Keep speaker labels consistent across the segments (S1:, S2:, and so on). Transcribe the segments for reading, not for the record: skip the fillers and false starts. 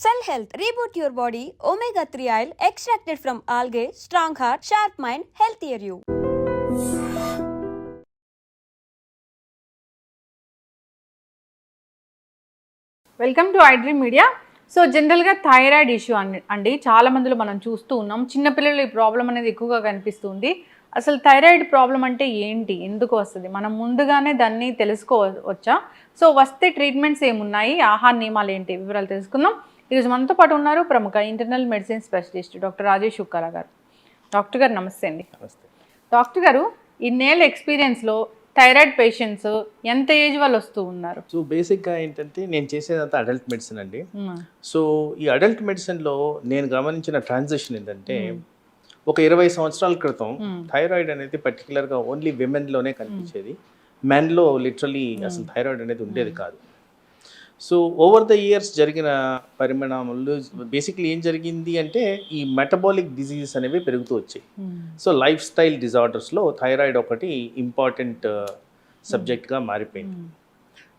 S1: Cell Health, reboot your body, omega-3 oil extracted from algae, strong heart, sharp mind, healthier you.
S2: Welcome to iDream media. So జనరల్గా thyroid issue అండి చాలా మందిలో మనం చూస్తూ ఉన్నాం. చిన్నపిల్లలు ఈ ప్రాబ్లం అనేది ఎక్కువగా కనిపిస్తుంది. అసలు థైరాయిడ్ ప్రాబ్లం అంటే ఏంటి, ఎందుకు వస్తుంది, మనం ముందుగానే దాన్ని తెలుసుకోవచ్చా? సో వస్తే ట్రీట్మెంట్స్ ఏమున్నాయి, ఆహార నియమాలు ఏంటి, వివరాలు తెలుసుకుందాం. ఈరోజు మనతో పాటు ఉన్నారు ప్రముఖ internal medicine specialist doctor Rajesh Ukkala గారు. డాక్టర్ గారు నమస్తే అండి. డాక్టర్ గారు, ఇన్నేళ్ళ ఎక్స్పీరియన్స్లో థైరాయిడ్ పేషెంట్స్ ఎంత ఏజ్ వాళ్ళు వస్తూ ఉన్నారు?
S3: సో బేసిక్గా ఏంటంటే నేను చేసేదంతా అడల్ట్ మెడిసిన్ అండి. సో ఈ అడల్ట్ మెడిసిన్లో నేను గమనించిన ట్రాన్సిషన్ ఏంటంటే ఒక 20 సంవత్సరాల క్రితం థైరాయిడ్ అనేది పర్టికులర్గా ఓన్లీ విమెన్లోనే కనిపించేది. మెన్లో లిటరలీ అసలు థైరాయిడ్ అనేది ఉండేది కాదు. సో ఓవర్ ద ఇయర్స్ జరిగిన పరిణామాలు బేసిక్లీ ఏం జరిగింది అంటే ఈ మెటబాలిక్ డిజీజెస్ అనేవి పెరుగుతూ వచ్చాయి. సో లైఫ్ స్టైల్ డిజార్డర్స్లో థైరాయిడ్ ఒకటి ఇంపార్టెంట్ సబ్జెక్ట్గా మారిపోయింది.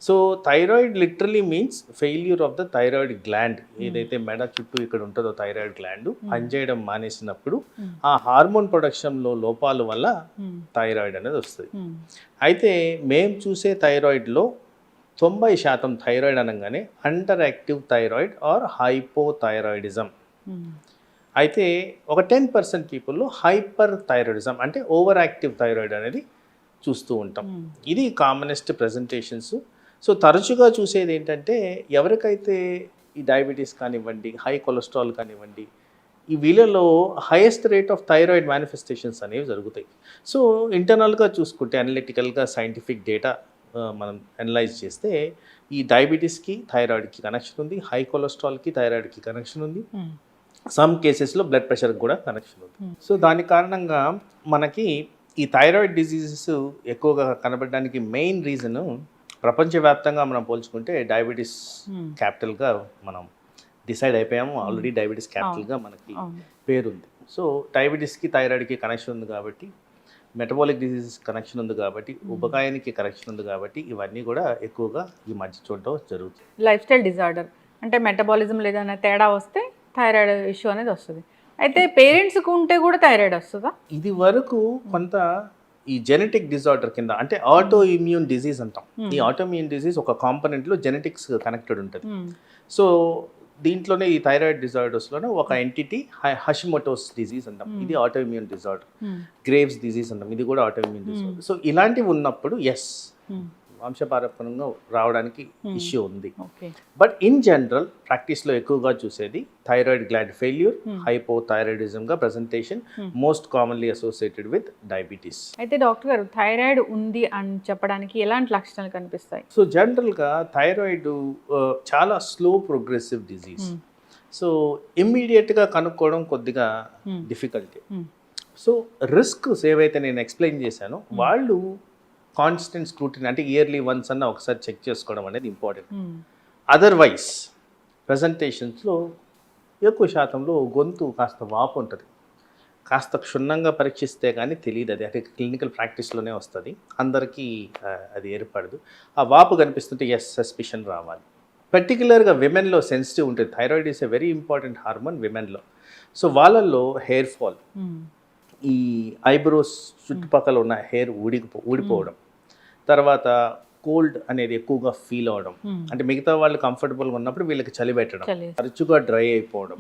S3: So thyroid literally means failure of the thyroid gland. ఏదైతే మెడ చుట్టూ ఇక్కడ ఉంటుందో థైరాయిడ్ గ్లాండ్ పనిచేయడం మానేసినప్పుడు ఆ హార్మోన్ ప్రొడక్షన్లో లోపాల వల్ల థైరాయిడ్ అనేది వస్తుంది. అయితే మేము చూసే థైరాయిడ్లో 90% థైరాయిడ్ అనగానే under active thyroid or hypothyroidism. అయితే ఒక 10% పీపుల్లో హైపర్ థైరాయిడిజం అంటే ఓవర్ యాక్టివ్ థైరాయిడ్ అనేది చూస్తూ ఉంటాం. ఇది కామనెస్ట్ ప్రజెంటేషన్స్. సో తరచుగా చూసేది ఏంటంటే ఎవరికైతే ఈ డయాబెటీస్ కానివ్వండి, హై కొలెస్ట్రాల్ కానివ్వండి, ఈ వీళ్ళలో highest rate of thyroid manifestations అనేవి జరుగుతాయి. సో ఇంటర్నల్గా చూసుకుంటే అనలిటికల్గా సైంటిఫిక్ డేటా మనం అనలైజ్ చేస్తే ఈ డయాబెటీస్కి థైరాయిడ్కి కనెక్షన్ ఉంది, హై కొలెస్ట్రాల్కి థైరాయిడ్కి కనెక్షన్ ఉంది, సమ్ కేసెస్లో బ్లడ్ ప్రెషర్కి కూడా కనెక్షన్ ఉంది. సో దాని కారణంగా మనకి ఈ థైరాయిడ్ డిజీజెస్ ఎక్కువగా కనబడడానికి మెయిన్ రీజను ప్రపంచవ్యాప్తంగా మనం పోల్చుకుంటే డయాబెటీస్ క్యాపిటల్గా మనం డిసైడ్ అయిపోయాము. ఆల్రెడీ డయాబెటీస్ క్యాపిటల్గా మనకి పేరుంది. సో డయాబెటీస్కి థైరాయిడ్కి కనెక్షన్ ఉంది కాబట్టి, మెటబాలిక్ డిసీజెస్ కనెక్షన్ ఉంది కాబట్టి, ఉపకాయానికి కనెక్షన్ ఉంది కాబట్టి ఇవన్నీ కూడా ఎక్కువగా ఈ మధ్య చూడటం జరుగుతుంది.
S2: లైఫ్ స్టైల్ డిజార్డర్ అంటే మెటబాలిజం లేదన్నా తేడా వస్తే థైరాయిడ్ ఇష్యూ అనేది వస్తుంది. అయితే పేరెంట్స్కి ఉంటే కూడా థైరాయిడ్ వస్తుందా?
S3: ఇది వరకు కొంత ఈ జెనెటిక్ డిజార్డర్ కింద అంటే ఆటో ఇమ్యూన్ డిజీజ్ అంటాం. ఈ ఆటో ఇమ్యూన్ డిజీజ్ ఒక కాంపనెంట్లో జెనెటిక్స్ కనెక్టెడ్ ఉంటుంది. సో దీంట్లోనే ఈ థైరాయిడ్ డిజార్డర్స్లోనే ఒక ఎంటిటీ హషిమోటోస్ డిజీజ్ అంటాం. ఇది auto immune disorder. Graves disease అంటాం, ఇది కూడా ఆటో ఇమ్యూన్ డిజార్డర్. సో ఇలాంటివి ఉన్నప్పుడు ఎస్ వంశపారంపర్యంగా రావడానికి ఇష్యూ ఉంది. బట్ ఇన్ జనరల్ ప్రాక్టీస్లో ఎక్కువగా చూసేది థైరాయిడ్ గ్లాండ్ ఫెయిల్యూర్, హైపోథైరాయిడిజంగా presentation most commonly associated with diabetes.
S2: అయితే డాక్టర్ గారు, థైరాయిడ్ ఉంది అని చెప్పడానికి ఎలాంటి లక్షణాలు కనిపిస్తాయి?
S3: సో జనరల్గా థైరాయిడ్ చాలా స్లో ప్రోగ్రెసివ్ డిజీజ్. సో ఇమ్మీడియట్గా కనుక్కోవడం కొద్దిగా డిఫికల్టీ. సో రిస్క్స్ ఏవైతే నేను ఎక్స్ప్లెయిన్ చేశానో వాళ్ళు కాన్స్టెంట్ స్క్రూటినీ అంటే ఇయర్లీ వన్స్ అన్న ఒకసారి చెక్ చేసుకోవడం అనేది ఇంపార్టెంట్. అదర్వైజ్ ప్రజెంటేషన్స్లో ఎక్కువ శాతంలో గొంతు కాస్త వాపు ఉంటుంది. కాస్త క్షుణ్ణంగా పరీక్షిస్తే కానీ తెలియదు, అది అంటే క్లినికల్ ప్రాక్టీస్లోనే వస్తుంది, అందరికీ అది ఏర్పడదు. ఆ వాపు కనిపిస్తుంటే ఎస్ సస్పిషన్ రావాలి. పర్టికులర్గా విమెన్లో సెన్సిటివ్ ఉంటుంది. Thyroid is a very important hormone విమెన్లో. సో వాళ్ళల్లో హెయిర్ ఫాల్, ఈ ఐబ్రోస్ చుట్టుపక్కల ఉన్న హెయిర్ ఊడిపోవడం, తర్వాత కోల్డ్ అనేది ఎక్కువగా ఫీల్ అవడం, అంటే మిగతా వాళ్ళు కంఫర్టబుల్గా ఉన్నప్పుడు వీళ్ళకి చలి పెట్టడం, తరచుగా డ్రై అయిపోవడం,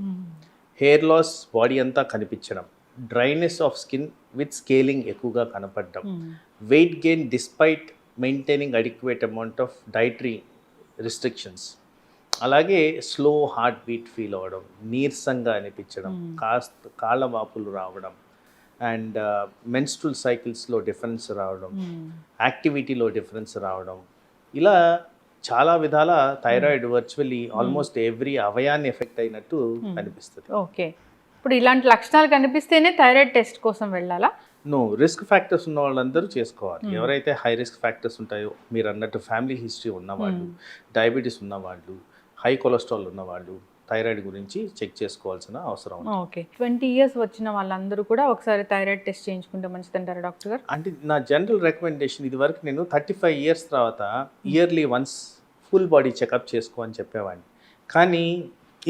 S3: హెయిర్ లాస్ బాడీ అంతా కనిపించడం, dryness of skin with scaling ఎక్కువగా కనపడడం, weight gain despite maintaining adequate amount of dietary restrictions, అలాగే స్లో హార్ట్ బీట్ ఫీల్ అవ్వడం, నీరసంగా అనిపించడం, కాళ్ళ వాపులు రావడం, అండ్ మెన్స్ట్రల్ సైకిల్స్లో డిఫరెన్స్ రావడం, యాక్టివిటీలో డిఫరెన్స్ రావడం, ఇలా చాలా విధాల థైరాయిడ్ వర్చువల్లీ ఆల్మోస్ట్ ఎవ్రీ అవయాన్ని ఎఫెక్ట్ అయినట్టు కనిపిస్తుంది.
S2: ఓకే, ఇప్పుడు ఇలాంటి లక్షణాలు కనిపిస్తేనే థైరాయిడ్ టెస్ట్ కోసం వెళ్ళాలా?
S3: నో, రిస్క్ ఫ్యాక్టర్స్ ఉన్న వాళ్ళందరూ చేసుకోవాలి. ఎవరైతే హై రిస్క్ ఫ్యాక్టర్స్ ఉంటాయో, మీరు అన్నట్టు ఫ్యామిలీ హిస్టరీ ఉన్నవాళ్ళు, డయాబెటీస్ ఉన్నవాళ్ళు, హై కొలెస్ట్రాల్ ఉన్నవాళ్ళు థైరాయిడ్ గురించి చెక్ చేసుకోవాల్సిన అవసరం ఉంది.
S2: ఓకే, 20 years వచ్చిన వాళ్ళందరూ కూడా ఒకసారి థైరాయిడ్ టెస్ట్ చేయించుకుంటే మంచిదంటారా డాక్టర్ గారు?
S3: అంటే నా జనరల్ రికమెండేషన్, ఇది వరకు నేను 35 years తర్వాత yearly once full body checkup చేసుకో అని చెప్పేవాడిని. కానీ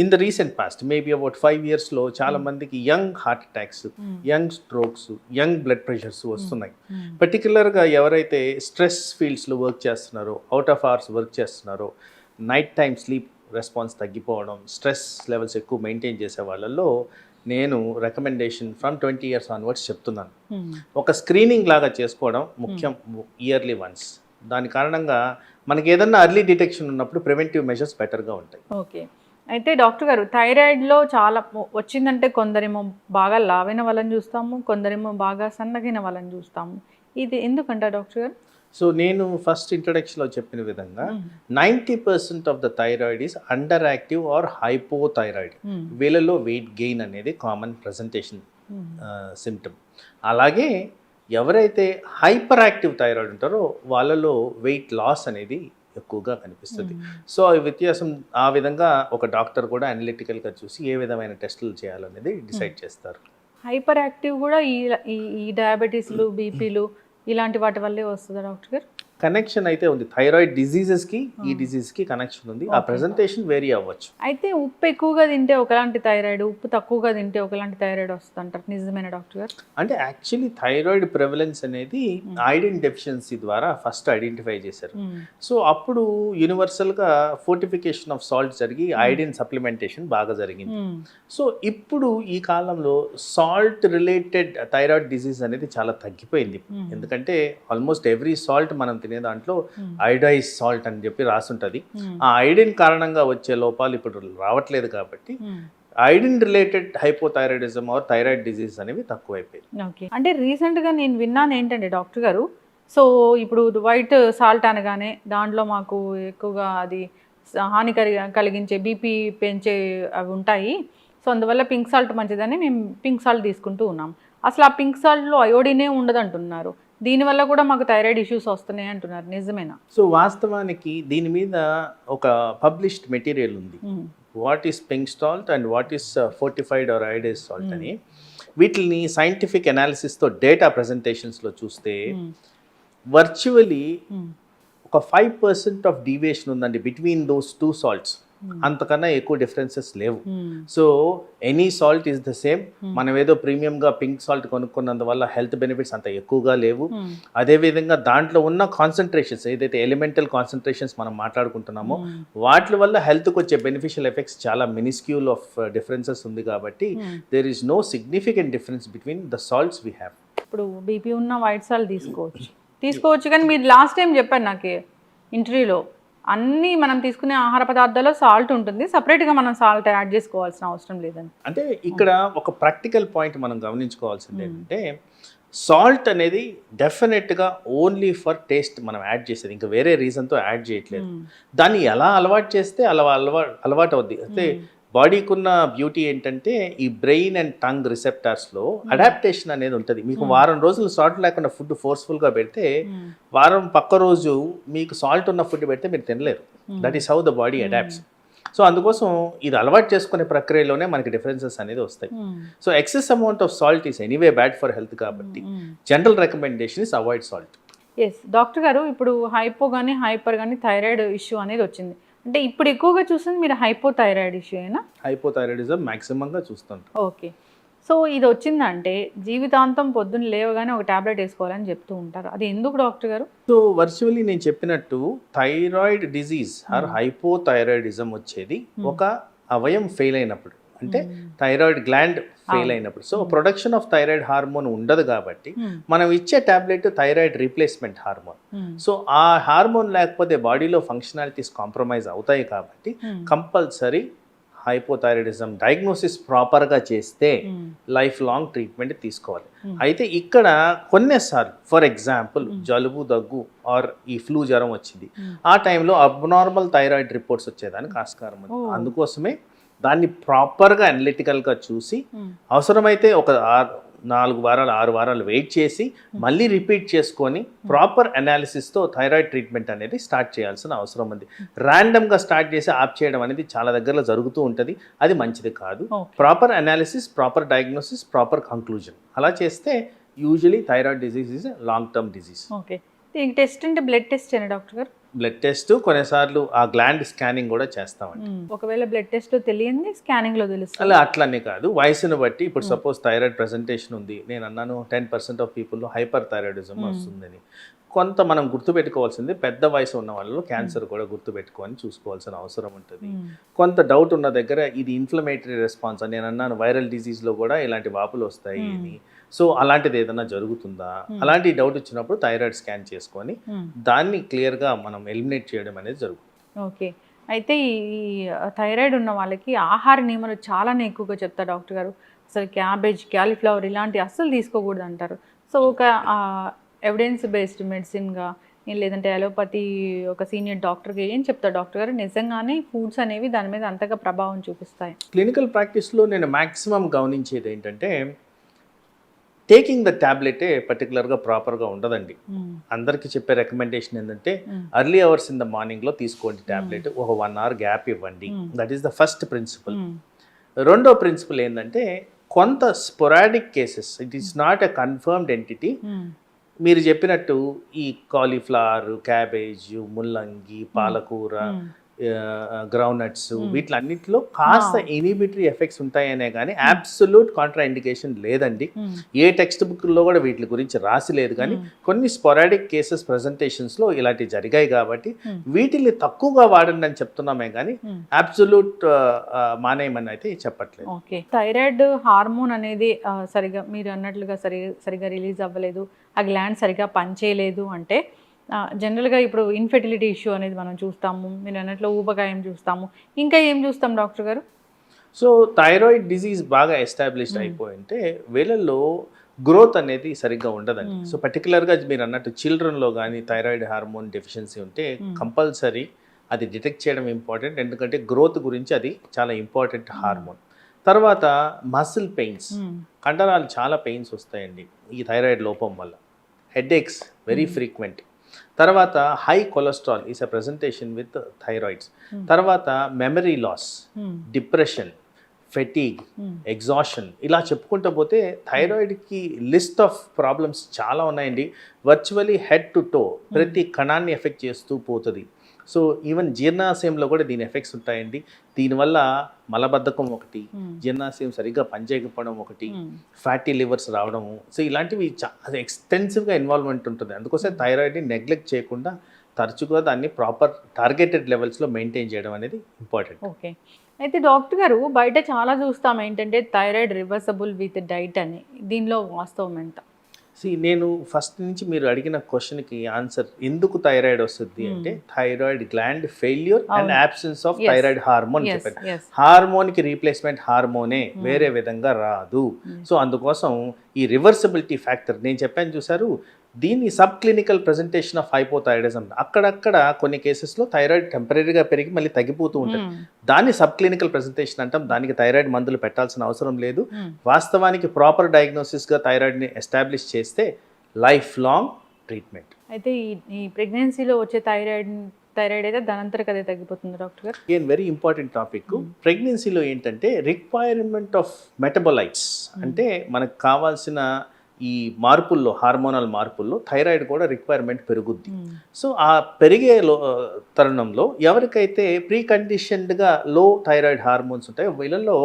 S3: in the recent past maybe about 5 yearsలో చాలా మందికి young heart attacks, young strokes, young blood pressures వస్తున్నాయి. పర్టికులర్గా ఎవరైతే స్ట్రెస్ ఫీల్డ్స్లో వర్క్ చేస్తున్నారో, అవుట్ ఆఫ్ అవర్స్ వర్క్ చేస్తున్నారో, నైట్ టైం స్లీప్ రెస్పాన్స్ తగ్గిపోవడం, స్ట్రెస్ లెవెల్స్ ఎక్కువ మెయింటైన్ చేసే వాళ్ళల్లో నేను రికమెండేషన్ ఫ్రమ్ 20 years ఆన్వర్డ్స్ చెప్తున్నాను. ఒక స్క్రీనింగ్ లాగా చేసుకోవడం ముఖ్యం, ఇయర్లీ వన్స్. దాని కారణంగా మనకి ఏదన్నా అర్లీ డిటెక్షన్ ఉన్నప్పుడు ప్రివెంటివ్ మెజర్స్ బెటర్గా ఉంటాయి.
S2: ఓకే, అయితే డాక్టర్ గారు థైరాయిడ్లో చాలా వచ్చిందంటే కొందరేమో బాగా లావైన వాళ్ళని చూస్తాము, కొందరేమో బాగా సన్నగిన వాళ్ళని చూస్తాము. ఇది ఎందుకంటారు డాక్టర్ గారు?
S3: సో నేను ఫస్ట్ ఇంట్రడక్షన్లో చెప్పిన విధంగా 90% of the thyroid is under active or hypothyroid. వీళ్ళలో వెయిట్ గెయిన్ అనేది కామన్ ప్రజెంటేషన్ సిమ్టమ్. అలాగే ఎవరైతే హైపర్ యాక్టివ్ థైరాయిడ్ ఉంటారో వాళ్ళలో వెయిట్ లాస్ అనేది ఎక్కువగా కనిపిస్తుంది. సో ఈ వ్యత్యాసం ఆ విధంగా ఒక డాక్టర్ కూడా అనలిటికల్గా చూసి ఏ విధమైన టెస్టులు చేయాలనేది డిసైడ్ చేస్తారు.
S2: హైపర్ యాక్టివ్ కూడా ఈ డయాబెటీస్లు, బీపీలు ఇలాంటి వాటి వల్లే వస్తుందా డాక్టర్ గారు?
S3: కనెక్షన్ అయితే ఉంది. థైరాయిడ్ డిజీజెస్కి ఈ డిజీజ్కి కనెక్షన్ ఉంది. ఆ ప్రెజెంటేషన్ వేరీ అవ్వచ్చు.
S2: అయితే ఉప్పు ఎక్కువగా తింటే ఒకలాంటి థైరాయిడ్, ఉప్పు తక్కువగా తింటే ఒకలాంటి థైరాయిడ్ వస్తుంది అంటారు, నిజమేనా డాక్టర్ గారు?
S3: అంటే యాక్చువల్లీ థైరాయిడ్ ప్రెవలెన్స్ అనేది ఐరన్ డెఫిషియన్సీ ద్వారా ఫస్ట్ ఐడెంటిఫై చేశారు. సో అప్పుడు యూనివర్సల్గా ఫోర్టిఫికేషన్ ఆఫ్ సాల్ట్ జరిగి ఐరన్ సప్లిమెంటేషన్ బాగా జరిగింది. సో ఇప్పుడు ఈ కాలంలో సాల్ట్ రిలేటెడ్ థైరాయిడ్ డిజీజ్ అనేది చాలా తగ్గిపోయింది. ఎందుకంటే ఆల్మోస్ట్ ఎవ్రీ సాల్ట్ మనం తినే దాంట్లో ఐడైజ్ సాల్ట్ అని చెప్పి రాసుంటుంది. ఆ ఐడిన్ కారణంగా వచ్చే లోపాలు ఇప్పుడు రావట్లేదు కాబట్టి iodine related hypothyroidism or thyroid disease అనేవి తక్కువైపోయాయి.
S2: ఓకే, అంటే రీసెంట్గా నేను విన్నాను ఏంటంటే డాక్టర్ గారు, సో ఇప్పుడు వైట్ సాల్ట్ అనగానే దాంట్లో మాకు ఎక్కువగా అది హానికరి కలిగించే బీపీ పెంచే అవి ఉంటాయి, సో అందువల్ల పింక్ సాల్ట్ మంచిదని మేము పింక్ సాల్ట్ తీసుకుంటూ ఉన్నాం. అసలు ఆ పింక్ సాల్ట్లో అయోడినే ఉండదు అంటున్నారు. దీనివల్ల కూడా మాకు థైరాయిడ్ ఇష్యూస్ వస్తున్నాయి అంటున్నారు, నిజమేనా?
S3: సో వాస్తవానికి దీని మీద ఒక పబ్లిష్డ్ మెటీరియల్ ఉంది, what is pink salt and what is fortified or iodised salt అని. వీటిని సైంటిఫిక్ అనాలిసిస్తో డేటా ప్రజెంటేషన్స్లో చూస్తే వర్చువలీ ఒక 5% ఆఫ్ డీవియేషన్ ఉందండి బిట్వీన్ దోస్ టూ సాల్ట్స్. అంతకన్నా ఎక్కువ డిఫరెన్సెస్ లేవు. So any salt is the same. మనం ఏదో ప్రీమియంగా పింక్ సాల్ట్ కొనుక్కున్నందువల్ల హెల్త్ బెనిఫిట్స్ అంత ఎక్కువగా లేవు. అదేవిధంగా దాంట్లో ఉన్న కాన్సన్ట్రేషన్స్ ఏదైతే ఎలిమెంటల్ కాన్సన్ట్రేషన్స్ మనం మాట్లాడుకుంటున్నామో వాటి వల్ల హెల్త్కి వచ్చే బెనిఫిషియల్ ఎఫెక్ట్స్ చాలా మినిస్క్యూల్ ఆఫ్ డిఫరెన్సెస్ ఉంది కాబట్టి there is no significant difference between the salts we have.
S2: ఇప్పుడు బీపీ ఉన్న వైట్ సాల్ట్ తీసుకోవచ్చు కానీ మీరు లాస్ట్ టైం చెప్పారు నాకు ఇంటర్వ్యూలో, అన్నీ మనం తీసుకునే ఆహార పదార్థాల్లో సాల్ట్ ఉంటుంది, సపరేట్గా మనం సాల్ట్ యాడ్ చేసుకోవాల్సిన అవసరం లేదని.
S3: అంటే ఇక్కడ ఒక ప్రాక్టికల్ పాయింట్ మనం గమనించుకోవాల్సింది ఏంటంటే సాల్ట్ అనేది డెఫినెట్గా ఓన్లీ ఫర్ టేస్ట్ మనం యాడ్ చేసేది, ఇంకా వేరే రీజన్తో యాడ్ చేయట్లేదు. దాన్ని ఎలా అలవాటు చేస్తే అలవాటు అవుద్ది. అయితే బాడీకి ఉన్న బ్యూటీ ఏంటంటే ఈ బ్రెయిన్ అండ్ టంగ్ రిసెప్టార్స్లో అడాప్టేషన్ అనేది ఉంటుంది. మీకు వారం రోజులు సాల్ట్ లేకుండా ఫుడ్ ఫోర్స్ఫుల్గా పెడితే వారం పక్క రోజు మీకు సాల్ట్ ఉన్న ఫుడ్ పెడితే మీరు తినలేరు. That is how the body adapts. So అందుకోసం ఇది అలవాటు చేసుకునే ప్రక్రియలోనే మనకి డిఫరెన్సెస్ అనేది వస్తాయి. So excess amount of salt is anyway bad for health కాబట్టి general recommendation is avoid salt.
S2: Yes doctor గారు, ఇప్పుడు హైపో కానీ హైపర్ కానీ థైరాయిడ్ ఇష్యూ అనేది వచ్చింది అంటే ఇప్పుడు ఎక్కువగా చూస్తుంది మీరు హైపోథైరాయిడ్ ఇష్యూ అయినా?
S3: హైపోథైరాయిడిజం మ్యాక్సిమంగా చూస్తుంటాం.
S2: ఓకే, సో ఇది వచ్చిందంటే జీవితాంతం పొద్దున్న లేవగానే ఒక టాబ్లెట్ వేసుకోవాలని చెప్తూ ఉంటారు, అది ఎందుకు డాక్టర్ గారు?
S3: సో వర్చువల్లీ నేను చెప్పినట్టు థైరాయిడ్ డిజీజ్ ఆర్ హైపోథైరాయిడిజం వచ్చేది ఒక అవయం ఫెయిల్ అయినప్పుడు, అంటే థైరాయిడ్ గ్లాండ్ ఫెయిల్ అయినప్పుడు. So production of thyroid hormone ఉండదు కాబట్టి మనం ఇచ్చే tablet thyroid replacement hormone. So ఆ హార్మోన్ లేకపోతే బాడీలో ఫంక్షనాలిటీస్ కాంప్రమైజ్ అవుతాయి కాబట్టి కంపల్సరీ హైపోథైరాయిడిజం డయాగ్నోసిస్ ప్రాపర్గా చేస్తే లైఫ్ లాంగ్ ట్రీట్మెంట్ తీసుకోవాలి. అయితే ఇక్కడ కొన్నిసార్లు ఫర్ ఎగ్జాంపుల్ జలుబు, దగ్గు ఆర్ ఈ ఫ్లూ జ్వరం వచ్చింది, ఆ టైంలో అబ్నార్మల్ థైరాయిడ్ రిపోర్ట్స్ వచ్చేదానికి ఆస్కారం ఉంది. అందుకోసమే దాన్ని ప్రాపర్గా అనలిటికల్గా చూసి అవసరమైతే ఒక 4 వారాలు 6 వారాలు వెయిట్ చేసి మళ్ళీ రిపీట్ చేసుకొని ప్రాపర్ అనాలిసిస్తో థైరాయిడ్ ట్రీట్మెంట్ అనేది స్టార్ట్ చేయాల్సిన అవసరం ఉంది. ర్యాండమ్గా స్టార్ట్ చేసి ఆప్ చేయడం అనేది చాలా దగ్గరలో జరుగుతూ ఉంటుంది, అది మంచిది కాదు. Proper analysis, proper diagnosis, proper conclusion అలా చేస్తే usually thyroid disease is long term disease.
S2: Okay, దీనికి టెస్ట్ అంటే బ్లడ్ టెస్ట్ అయినా డాక్టర్ గారు?
S3: బ్లడ్ టెస్ట్, కొన్నిసార్లు ఆ గ్లాండ్ స్కానింగ్ కూడా చేస్తామండి.
S2: ఒకవేళ బ్లడ్ టెస్ట్ లో తెలియంది స్కానింగ్ లో తెలుస్తుంది.
S3: అలా అట్లనే కాదు, వయసును బట్టి ఇప్పుడు సపోజ్ థైరాయిడ్ ప్రెజెంటేషన్ ఉంది, నేను అన్నాను 10% ఆఫ్ పీపుల్లో హైపర్ థైరాయిడిజం వస్తుందని. కొంత మనం గుర్తుపెట్టుకోవాల్సింది, పెద్ద వయసు ఉన్న వాళ్ళలో క్యాన్సర్ కూడా గుర్తుపెట్టుకొని చూసుకోవాల్సిన అవసరం ఉంటుంది. కొంత డౌట్ ఉన్న దగ్గర ఇది ఇన్ఫ్లమేటరీ రెస్పాన్స్ అని నేను అన్నాను, వైరల్ డిజీజ్లో కూడా ఇలాంటి వాపులు వస్తాయి అని. సో అలాంటిది ఏదైనా జరుగుతుందా, అలాంటి డౌట్ వచ్చినప్పుడు థైరాయిడ్ స్కాన్ చేసుకొని దాన్ని క్లియర్గా మనం ఎలిమినేట్ చేయడం అనేది జరుగుతుంది.
S2: ఓకే, అయితే ఈ థైరాయిడ్ ఉన్న వాళ్ళకి ఆహార నియమాలు చాలానే ఎక్కువగా చెప్తారు డాక్టర్ గారు. అసలు క్యాబేజ్, క్యాలీఫ్లవర్ ఇలాంటివి అస్సలు తీసుకోకూడదు అంటారు. సో ఒక ఎవిడెన్స్ బేస్డ్ మెడిసిన్గా లేదంటే అలోపతి ఒక సీనియర్ డాక్టర్గా ఏం చెప్తారు డాక్టర్ గారు? నిజంగానే ఫుడ్స్ అనేవి దాని మీద అంతగా ప్రభావం చూపిస్తాయి?
S3: క్లినికల్ ప్రాక్టీస్లో నేను మ్యాక్సిమం గమనించేది ఏంటంటే, టేకింగ్ ద ట్యాబ్లెటే పర్టికులర్గా ప్రాపర్గా ఉండదండి. అందరికీ చెప్పే రికమెండేషన్ ఏంటంటే అర్లీ అవర్స్ ఇన్ ద మార్నింగ్లో తీసుకోండి ట్యాబ్లెట్, ఒక 1 hour గ్యాప్ ఇవ్వండి. That is the first principle. రెండో ప్రిన్సిపల్ ఏంటంటే, కొంత sporadic cases, it is not a confirmed entity. మీరు చెప్పినట్టు ఈ కాలీఫ్లవర్, క్యాబేజ్, ముల్లంగి, పాలకూర, గ్రౌండ్నట్స్, వీటిలన్నిటిలో కాస్త ఇనిబిటరీ ఎఫెక్ట్స్ ఉంటాయనే కానీ అబ్సల్యూట్ కాంట్రా ఇండికేషన్ లేదండి. ఏ టెక్స్ట్ బుక్లో కూడా వీటి గురించి రాసి లేదు. కానీ కొన్ని స్పొరాడిక్ కేసెస్ ప్రజెంటేషన్స్లో ఇలాంటివి జరిగాయి కాబట్టి వీటిని తక్కువగా వాడండి అని చెప్తున్నామే కానీ అబ్సల్యూట్ మానేయమని అయితే చెప్పట్లేదు.
S2: ఓకే, థైరాయిడ్ హార్మోన్ అనేది సరిగా మీరు అన్నట్లుగా సరిగా రిలీజ్ అవ్వలేదు, ఆ గ్లాండ్ సరిగా పనిచేయలేదు అంటే జనరల్గా ఇప్పుడు ఇన్ఫెర్టిలిటీ ఇష్యూ అనేది మనం చూస్తాము, మీరు అన్నట్లు ఊబకాయం చూస్తాము, ఇంకా ఏం చూస్తాం డాక్టర్ గారు?
S3: సో థైరాయిడ్ డిజీజ్ బాగా ఎస్టాబ్లిష్డ్ అయిపోయింటే వీళ్ళల్లో గ్రోత్ అనేది సరిగ్గా ఉండదండి. సో పర్టికులర్గా మీరు అన్నట్టు చిల్డ్రన్లో కానీ థైరాయిడ్ హార్మోన్ డెఫిషియన్సీ ఉంటే కంపల్సరీ అది డిటెక్ట్ చేయడం ఇంపార్టెంట్, ఎందుకంటే గ్రోత్ గురించి అది చాలా ఇంపార్టెంట్ హార్మోన్. తర్వాత మసిల్ పెయిన్స్, కండరాలు చాలా పెయిన్స్ వస్తాయండి ఈ థైరాయిడ్ లోపం వల్ల. Headaches very frequent. తర్వాత high cholesterol is a presentation with thyroids. తర్వాత memory loss, depression, fatigue, exhaustion, ఇలా చెప్పుకుంటూ పోతే థైరాయిడ్కి లిస్ట్ ఆఫ్ ప్రాబ్లమ్స్ చాలా ఉన్నాయండి. వర్చువలీ హెడ్ టు టో ప్రతి కణాన్ని ఎఫెక్ట్ చేస్తూ పోతుంది. సో ఈవెన్ జీర్ణాశయంలో కూడా దీని ఎఫెక్ట్స్ ఉంటాయండి. దీనివల్ల మలబద్ధకం ఒకటి, జీర్ణాశయం సరిగ్గా పనిచేయకపోవడం ఒకటి, ఫ్యాటీ లివర్స్ రావడము, సో ఇలాంటివి చాలా ఎక్స్టెన్సివ్గా ఇన్వాల్వ్మెంట్ ఉంటుంది. అందుకోసం థైరాయిడ్ని నెగ్లెక్ట్ చేయకుండా తరచుగా దాన్ని ప్రాపర్ టార్గెటెడ్ లెవెల్స్లో మెయింటైన్ చేయడం అనేది ఇంపార్టెంట్.
S2: ఓకే, అయితే డాక్టర్ గారు బయట చాలా చూస్తాం ఏంటంటే థైరాయిడ్ రివర్సబుల్ విత్ డైట్ అని, దీనిలో వాస్తవం ఎంత?
S3: నేను ఫస్ట్ నుంచి మీరు అడిగిన క్వశ్చన్కి ఆన్సర్, ఎందుకు థైరాయిడ్ వస్తుంది అంటే thyroid gland failure and absence of thyroid hormone చెప్పారు. హార్మోన్కి రీప్లేస్మెంట్ హార్మోనే, వేరే విధంగా రాదు. సో అందుకోసం ఈ రివర్సిబిలిటీ ఫ్యాక్టర్ నేను చెప్పాను చూసారు, దీన్ని sub clinical presentation of hypothyroidism. అక్కడక్కడ కొన్ని కేసెస్లో థైరాయిడ్ టెంపరీగా పెరిగి మళ్ళీ తగ్గిపోతూ ఉంటుంది, దాన్ని సబ్ క్లినికల్ ప్రెజెంటేషన్ అంటాం. దానికి థైరాయిడ్ మందులు పెట్టాల్సిన అవసరం లేదు. వాస్తవానికి ప్రాపర్ డయాగ్నోసిస్గా థైరాయిడ్ని ఎస్టాబ్లిష్ చేస్తే లైఫ్ లాంగ్ ట్రీట్మెంట్.
S2: అయితే ఈ ప్రెగ్నెన్సీలో వచ్చే థైరాయిడ్ అయితే దానంతరకు అదే తగ్గిపోతుంది డాక్టర్ గారు?
S3: Very important topic. ప్రెగ్నెన్సీలో ఏంటంటే రిక్వైర్మెంట్ ఆఫ్ మెటబోలైట్స్, అంటే మనకు కావాల్సిన ఈ మార్పుల్లో, హార్మోనల్ మార్పుల్లో థైరాయిడ్ కూడా రిక్వైర్మెంట్ పెరుగుద్ది. సో ఆ పెరిగే తరుణంలో ఎవరికైతే ప్రీ కండిషన్డ్గా లో థైరాయిడ్ హార్మోన్స్ ఉంటాయో వీళ్ళల్లో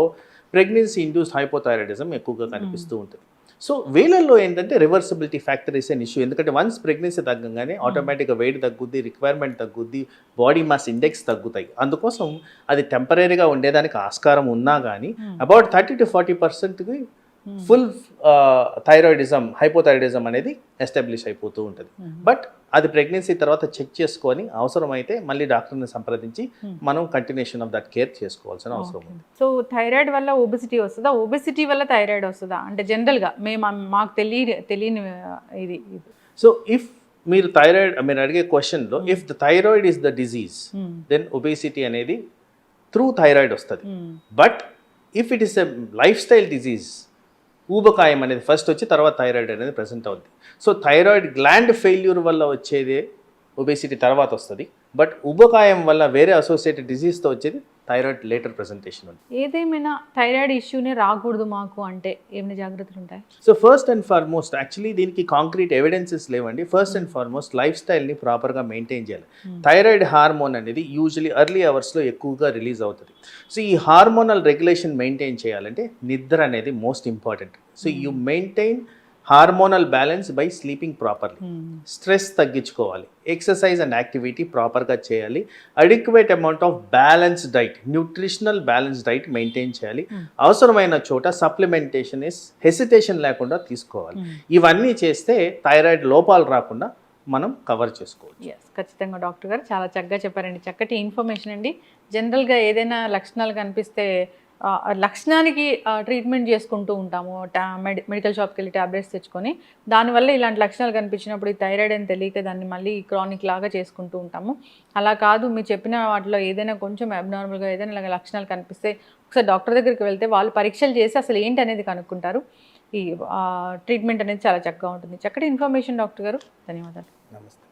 S3: ప్రెగ్నెన్సీ ఇండ్యూస్డ్ హైపోథైరాయిడిజం ఎక్కువగా కనిపిస్తూ ఉంటుంది. సో వీళ్ళల్లో ఏంటంటే reversibility factor is an issue. ఎందుకంటే వన్స్ ప్రెగ్నెన్సీ తగ్గగానే ఆటోమేటిక్గా వెయిట్ తగ్గుద్ది, రిక్వైర్మెంట్ తగ్గుద్ది, బాడీ మాస్ ఇండెక్స్ తగ్గుతాయి. అందుకోసం అది టెంపరీగా ఉండేదానికి ఆస్కారం ఉన్నా కానీ about 30 to 40% full thyroidism, hypothyroidism అనేది ఎస్టాబ్లిష్ అయిపోతూ ఉంటుంది. బట్ అది ప్రెగ్నెన్సీ తర్వాత చెక్ చేసుకొని అవసరమైతే మళ్ళీ డాక్టర్ని సంప్రదించి మనం కంటిన్యూషన్ ఆఫ్ దట్ కేర్ చేసుకోవాల్సిన అవసరం ఉంది.
S2: సో థైరాయిడ్ వల్ల ఒబెసిటీ వస్తుందా, ఒబెసిటీ వల్ల థైరాయిడ్ వస్తుందా అంటే జనరల్గా మాకు తెలియని ఇది?
S3: సో ఇఫ్ మీరు థైరాయిడ్, మీరు అడిగే క్వశ్చన్లో if the thyroid is the disease then obesity అనేది త్రూ థైరాయిడ్ వస్తుంది. But if it is a life style disease, ఊబకాయం అనేది ఫస్ట్ వచ్చి తర్వాత థైరాయిడ్ అనేది ప్రెసెంట్ అవుద్ది. సో థైరాయిడ్ గ్లాండ్ ఫెయిల్యూర్ వల్ల వచ్చేదే ఒబేసిటీ తర్వాత వస్తుంది. బట్ ఊబకాయం వల్ల వేరే అసోసియేటెడ్ డిజీజ్తో వచ్చేది థైరాయిడ్ లేటర్ ప్రెజెంటేషన్ ఉంది.
S2: ఏదేమైనా థైరాయిడ్ ఇష్యూనే రాకూడదు మాకు అంటే ఏమైనా జాగ్రత్తలు ఉంటాయి?
S3: So first and foremost actually దీనికి కాంక్రీట్ ఎవిడెన్సెస్ లేవండి. ఫస్ట్ అండ్ ఫార్మోస్ట్ లైఫ్ స్టైల్ని ప్రాపర్గా మెయింటైన్ చేయాలి. థైరాయిడ్ హార్మోన్ అనేది యూజువలీ ఎర్లీ అవర్స్లో ఎక్కువగా రిలీజ్ అవుతుంది. సో ఈ హార్మోనల్ రెగ్యులేషన్ మెయింటైన్ చేయాలంటే నిద్ర అనేది most important. So you maintain hormonal balance by sleeping properly. Stress తగ్గించుకోవాలి, ఎక్సర్సైజ్ అండ్ యాక్టివిటీ ప్రాపర్గా చేయాలి, adequate amount of balance diet, nutritional balance diet maintain చేయాలి. అవసరమైన చోట సప్లిమెంటేషన్ హెసిటేషన్ లేకుండా తీసుకోవాలి. ఇవన్నీ చేస్తే థైరాయిడ్ లోపాలు రాకుండా మనం కవర్ చేసుకోవచ్చు.
S2: ఎస్, ఖచ్చితంగా డాక్టర్ గారు చాలా చక్కగా చెప్పారండి. చక్కటి ఇన్ఫర్మేషన్ అండి. జనరల్గా ఏదైనా లక్షణాలు కనిపిస్తే లక్షణానికి ట్రీట్మెంట్ చేసుకుంటూ ఉంటాము. మెడికల్ షాప్కి వెళ్ళి ట్యాబ్లెట్స్ తెచ్చుకొని దానివల్ల ఇలాంటి లక్షణాలు కనిపించినప్పుడు ఈ థైరాయిడ్ అని తెలియక దాన్ని మళ్ళీ క్రానిక్ లాగా చేసుకుంటూ ఉంటాము. అలా కాదు, మీరు చెప్పిన వాటిలో ఏదైనా కొంచెం అబ్నార్మల్గా ఏదైనా ఇలాగ లక్షణాలు కనిపిస్తే ఒకసారి డాక్టర్ దగ్గరికి వెళ్తే వాళ్ళు పరీక్షలు చేసి అసలు ఏంటి అనేది కనుక్కుంటారు. ఈ ట్రీట్మెంట్ అనేది చాలా చక్కగా ఉంటుంది. చక్కటి ఇన్ఫర్మేషన్ డాక్టర్ గారు, ధన్యవాదాలు.
S3: నమస్తే.